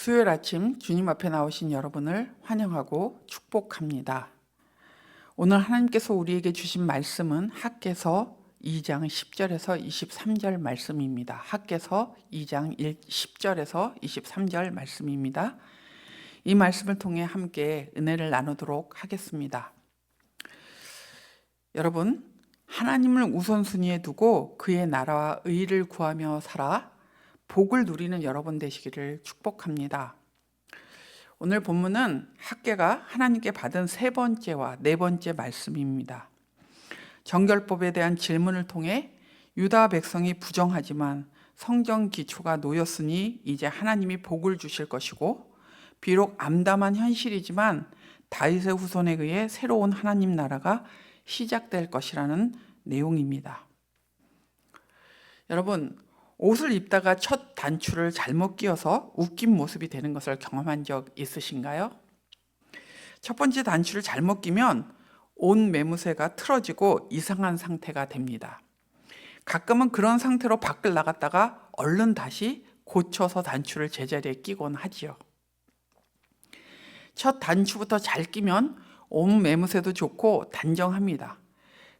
수요일 아침 주님 앞에 나오신 여러분을 환영하고 축복합니다. 오늘 하나님께서 우리에게 주신 말씀은 학개서 2장 10절에서 23절 말씀입니다. 학개서 2장 10절에서 23절 말씀입니다. 이 말씀을 통해 함께 은혜를 나누도록 하겠습니다. 여러분, 하나님을 우선순위에 두고 그의 나라와 의를 구하며 살아 복을 누리는 여러분 되시기를 축복합니다. 오늘 본문은 학개가 하나님께 받은 세 번째와 네 번째 말씀입니다. 정결법에 대한 질문을 통해 유다 백성이 부정하지만 성전 기초가 놓였으니 이제 하나님이 복을 주실 것이고, 비록 암담한 현실이지만 다윗의 후손에 의해 새로운 하나님 나라가 시작될 것이라는 내용입니다. 여러분, 옷을 입다가 첫 단추를 잘못 끼워서 웃긴 모습이 되는 것을 경험한 적 있으신가요? 첫 번째 단추를 잘못 끼면 온 매무새가 틀어지고 이상한 상태가 됩니다. 가끔은 그런 상태로 밖을 나갔다가 얼른 다시 고쳐서 단추를 제자리에 끼곤 하지요. 첫 단추부터 잘 끼면 온 매무새도 좋고 단정합니다.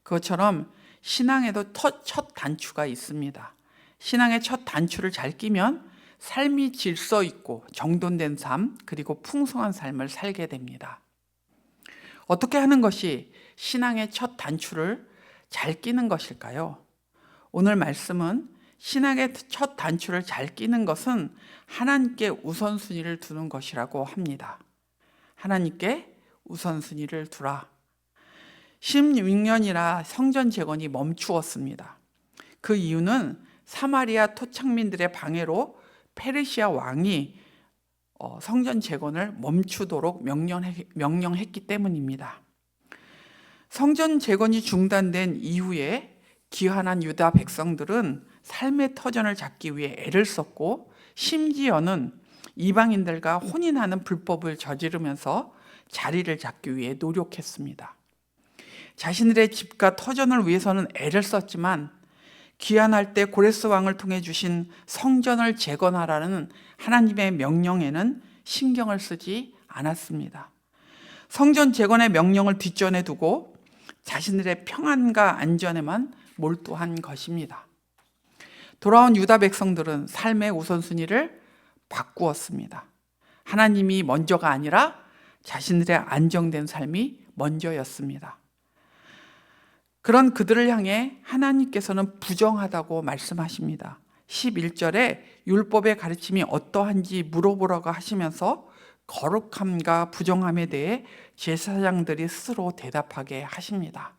그것처럼 신앙에도 첫 단추가 있습니다. 신앙의 첫 단추를 잘 끼면 삶이 질서 있고 정돈된 삶, 그리고 풍성한 삶을 살게 됩니다. 어떻게 하는 것이 신앙의 첫 단추를 잘 끼는 것일까요? 오늘 말씀은 신앙의 첫 단추를 잘 끼는 것은 하나님께 우선순위를 두는 것이라고 합니다. 하나님께 우선순위를 두라. 16년이나 성전 재건이 멈추었습니다. 그 이유는 사마리아 토착민들의 방해로 페르시아 왕이 성전 재건을 멈추도록 명령했기 때문입니다. 성전 재건이 중단된 이후에 기환한 유다 백성들은 삶의 터전을 잡기 위해 애를 썼고, 심지어는 이방인들과 혼인하는 불법을 저지르면서 자리를 잡기 위해 노력했습니다. 자신들의 집과 터전을 위해서는 애를 썼지만 귀환할 때 고레스 왕을 통해 주신 성전을 재건하라는 하나님의 명령에는 신경을 쓰지 않았습니다. 성전 재건의 명령을 뒷전에 두고 자신들의 평안과 안전에만 몰두한 것입니다. 돌아온 유다 백성들은 삶의 우선순위를 바꾸었습니다. 하나님이 먼저가 아니라 자신들의 안정된 삶이 먼저였습니다. 그런 그들을 향해 하나님께서는 부정하다고 말씀하십니다. 11절에 율법의 가르침이 어떠한지 물어보라고 하시면서 거룩함과 부정함에 대해 제사장들이 스스로 대답하게 하십니다.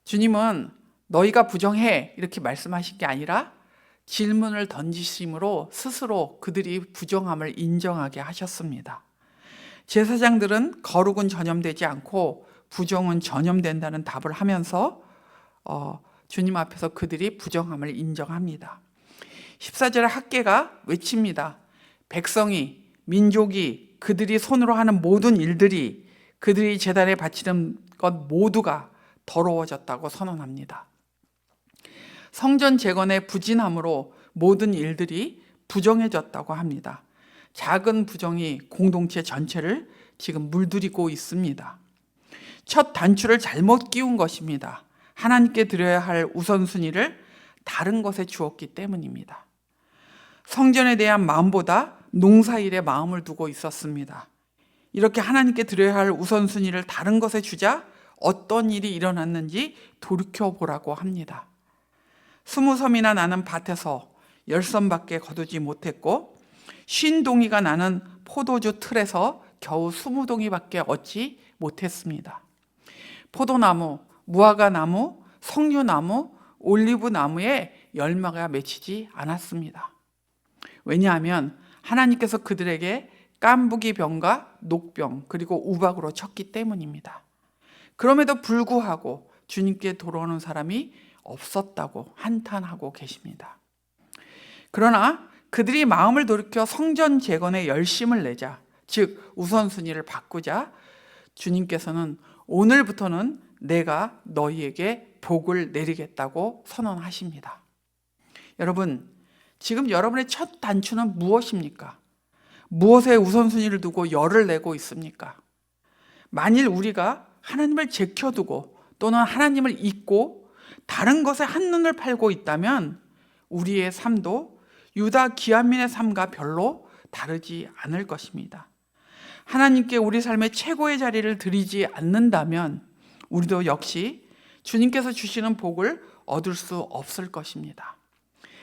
주님은 너희가 부정해 이렇게 말씀하신 게 아니라 질문을 던지심으로 스스로 그들이 부정함을 인정하게 하셨습니다. 제사장들은 거룩은 전염되지 않고 부정은 전염된다는 답을 하면서 주님 앞에서 그들이 부정함을 인정합니다. 14절에 학개가 외칩니다. 백성이, 민족이, 그들이 손으로 하는 모든 일들이, 그들이 제단에 바치는 것 모두가 더러워졌다고 선언합니다. 성전 재건의 부진함으로 모든 일들이 부정해졌다고 합니다. 작은 부정이 공동체 전체를 지금 물들이고 있습니다. 첫 단추를 잘못 끼운 것입니다. 하나님께 드려야 할 우선순위를 다른 것에 주었기 때문입니다. 성전에 대한 마음보다 농사일에 마음을 두고 있었습니다. 이렇게 하나님께 드려야 할 우선순위를 다른 것에 주자 어떤 일이 일어났는지 돌이켜보라고 합니다. 20섬이나 나는 밭에서 10섬밖에 거두지 못했고 50동이가 나는 포도주 틀에서 겨우 20동이밖에 얻지 못했습니다. 포도나무, 무화과나무, 석류나무, 올리브나무에 열매가 맺히지 않았습니다. 왜냐하면 하나님께서 그들에게 깐부기병과 녹병 그리고 우박으로 쳤기 때문입니다. 그럼에도 불구하고 주님께 돌아오는 사람이 없었다고 한탄하고 계십니다. 그러나 그들이 마음을 돌이켜 성전 재건에 열심을 내자, 즉 우선순위를 바꾸자 주님께서는 오늘부터는 내가 너희에게 복을 내리겠다고 선언하십니다. 여러분, 지금 여러분의 첫 단추는 무엇입니까? 무엇에 우선순위를 두고 열을 내고 있습니까? 만일 우리가 하나님을 제껴두고 또는 하나님을 잊고 다른 것에 한눈을 팔고 있다면 우리의 삶도 유다 기한민의 삶과 별로 다르지 않을 것입니다. 하나님께 우리 삶의 최고의 자리를 드리지 않는다면 우리도 역시 주님께서 주시는 복을 얻을 수 없을 것입니다.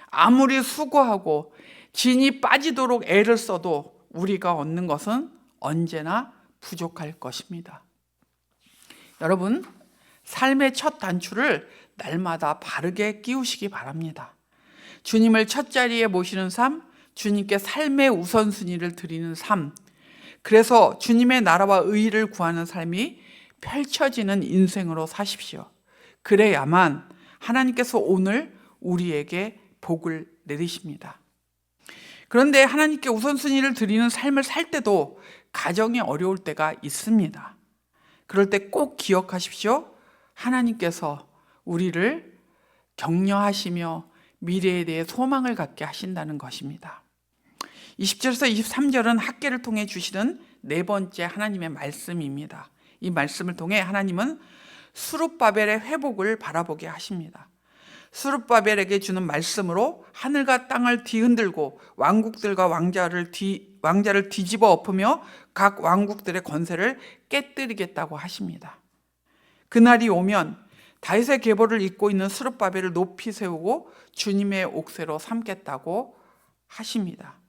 아무리 수고하고 진이 빠지도록 애를 써도 우리가 얻는 것은 언제나 부족할 것입니다. 여러분, 삶의 첫 단추를 날마다 바르게 끼우시기 바랍니다. 주님을 첫 자리에 모시는 삶, 주님께 삶의 우선순위를 드리는 삶, 그래서 주님의 나라와 의의를 구하는 삶이 펼쳐지는 인생으로 사십시오. 그래야만 하나님께서 오늘 우리에게 복을 내리십니다. 그런데 하나님께 우선순위를 드리는 삶을 살 때도 가정이 어려울 때가 있습니다. 그럴 때 꼭 기억하십시오. 하나님께서 우리를 격려하시며 미래에 대해 소망을 갖게 하신다는 것입니다. 20절에서 23절은 학계를 통해 주시는 네 번째 하나님의 말씀입니다. 이 말씀을 통해 하나님은 스룹바벨의 회복을 바라보게 하십니다. 스룹바벨에게 주는 말씀으로 하늘과 땅을 뒤흔들고 왕국들과 왕자를 뒤집어 엎으며 각 왕국들의 권세를 깨뜨리겠다고 하십니다. 그날이 오면 다윗의 계보를 잇고 있는 스룹바벨을 높이 세우고 주님의 옥새로 삼겠다고 하십니다.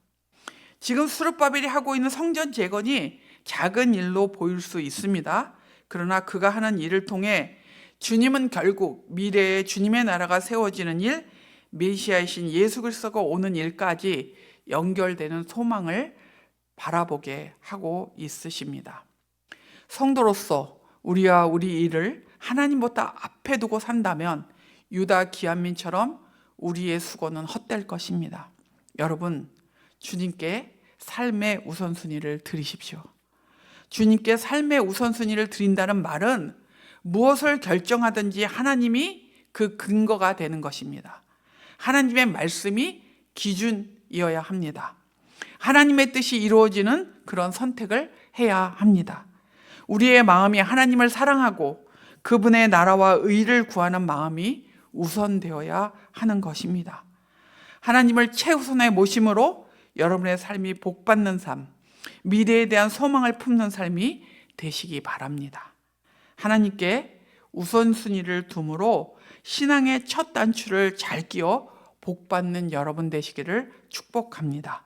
지금 스룹바벨이 하고 있는 성전 재건이 작은 일로 보일 수 있습니다. 그러나 그가 하는 일을 통해 주님은 결국 미래에 주님의 나라가 세워지는 일, 메시아이신 예수 그리스도가 오는 일까지 연결되는 소망을 바라보게 하고 있으십니다. 성도로서 우리와 우리 일을 하나님보다 앞에 두고 산다면 유다 기한민처럼 우리의 수고는 헛될 것입니다. 여러분, 주님께 삶의 우선순위를 드리십시오. 주님께 삶의 우선순위를 드린다는 말은 무엇을 결정하든지 하나님이 그 근거가 되는 것입니다. 하나님의 말씀이 기준이어야 합니다. 하나님의 뜻이 이루어지는 그런 선택을 해야 합니다. 우리의 마음이 하나님을 사랑하고 그분의 나라와 의를 구하는 마음이 우선되어야 하는 것입니다. 하나님을 최우선에 모심으로 여러분의 삶이 복받는 삶, 미래에 대한 소망을 품는 삶이 되시기 바랍니다. 하나님께 우선순위를 둠으로 신앙의 첫 단추를 잘 끼워 복받는 여러분 되시기를 축복합니다.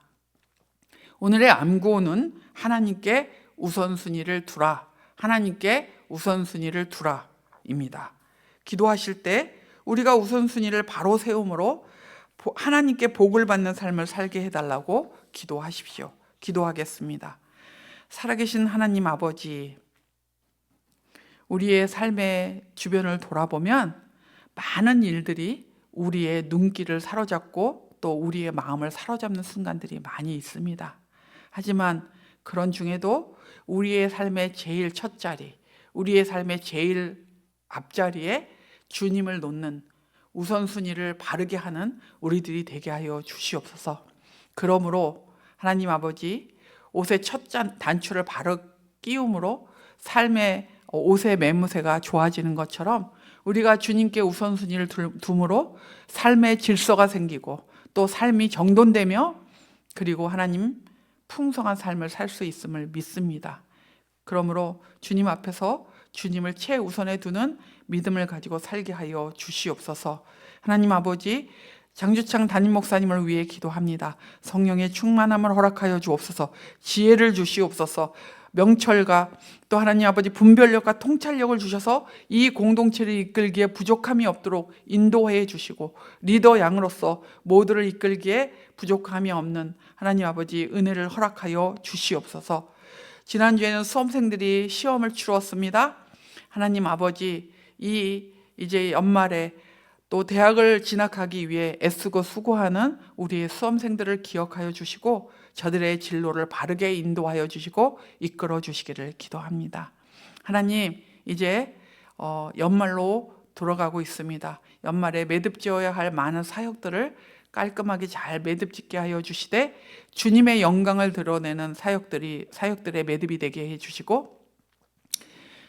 오늘의 암구호는 하나님께 우선순위를 두라, 하나님께 우선순위를 두라입니다. 기도하실 때 우리가 우선순위를 바로 세움으로 하나님께 복을 받는 삶을 살게 해달라고 기도하십시오. 기도하겠습니다. 살아계신 하나님 아버지, 우리의 삶의 주변을 돌아보면 많은 일들이 우리의 눈길을 사로잡고 또 우리의 마음을 사로잡는 순간들이 많이 있습니다. 하지만 그런 중에도 우리의 삶의 제일 첫 자리, 우리의 삶의 제일 앞자리에 주님을 놓는 우선순위를 바르게 하는 우리들이 되게 하여 주시옵소서. 그러므로 하나님 아버지, 옷의 첫 단추를 바로 끼움으로 삶의 옷의 매무새가 좋아지는 것처럼 우리가 주님께 우선순위를 둠으로 삶의 질서가 생기고 또 삶이 정돈되며 그리고 하나님 풍성한 삶을 살 수 있음을 믿습니다. 그러므로 주님 앞에서 주님을 최우선에 두는 믿음을 가지고 살게 하여 주시옵소서. 하나님 아버지, 장주창 담임 목사님을 위해 기도합니다. 성령의 충만함을 허락하여 주옵소서. 지혜를 주시옵소서. 명철과 또 하나님 아버지 분별력과 통찰력을 주셔서 이 공동체를 이끌기에 부족함이 없도록 인도해 주시고 리더 양으로서 모두를 이끌기에 부족함이 없는 하나님 아버지 은혜를 허락하여 주시옵소서. 지난주에는 수험생들이 시험을 치루었습니다. 하나님 아버지, 이제 연말에 또 대학을 진학하기 위해 애쓰고 수고하는 우리의 수험생들을 기억하여 주시고 저들의 진로를 바르게 인도하여 주시고 이끌어 주시기를 기도합니다. 하나님, 이제 연말로 돌아가고 있습니다. 연말에 매듭지어야 할 많은 사역들을 깔끔하게 잘 매듭 짓게 하여 주시되 주님의 영광을 드러내는 사역들의 매듭이 되게 해 주시고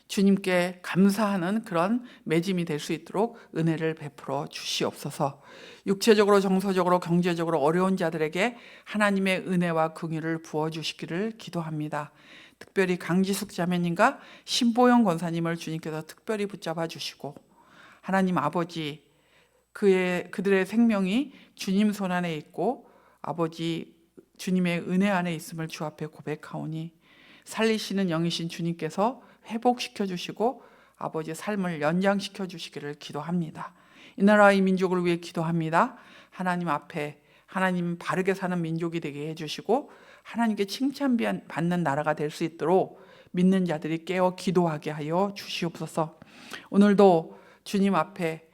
주님께 감사하는 그런 매짐이 될 수 있도록 은혜를 베풀어 주시옵소서. 육체적으로 정서적으로 경제적으로 어려운 자들에게 하나님의 은혜와 긍휼을 부어주시기를 기도합니다. 특별히 강지숙 자매님과 신보영 권사님을 주님께서 특별히 붙잡아 주시고 하나님 아버지 그들의 생명이 주님 손 안에 있고 아버지 주님의 은혜 안에 있음을 주 앞에 고백하오니 살리시는 영이신 주님께서 회복시켜 주시고 아버지의 삶을 연장시켜 주시기를 기도합니다. 이 나라 이 민족을 위해 기도합니다. 하나님 앞에 하나님 바르게 사는 민족이 되게 해주시고 하나님께 칭찬받는 나라가 될 수 있도록 믿는 자들이 깨어 기도하게 하여 주시옵소서. 오늘도 주님 앞에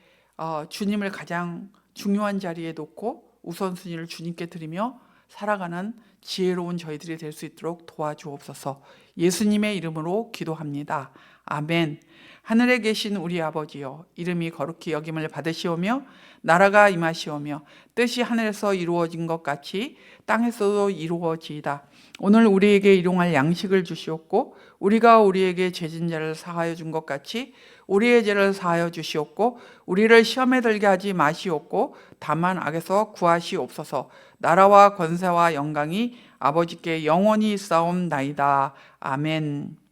주님을 가장 중요한 자리에 놓고 우선순위를 주님께 드리며 살아가는 지혜로운 저희들이 될 수 있도록 도와주옵소서. 예수님의 이름으로 기도합니다. 아멘. 하늘에 계신 우리 아버지여, 이름이 거룩히 여김을 받으시오며 나라가 임하시오며 뜻이 하늘에서 이루어진 것 같이 땅에서도 이루어지이다. 오늘 우리에게 일용할 양식을 주시옵고 우리가 우리에게 죄진 자를 사하여 준 것 같이 우리의 죄를 사하여 주시옵고 우리를 시험에 들게 하지 마시옵고 다만 악에서 구하시옵소서. 나라와 권세와 영광이 아버지께 영원히 있사옵나이다. 아멘.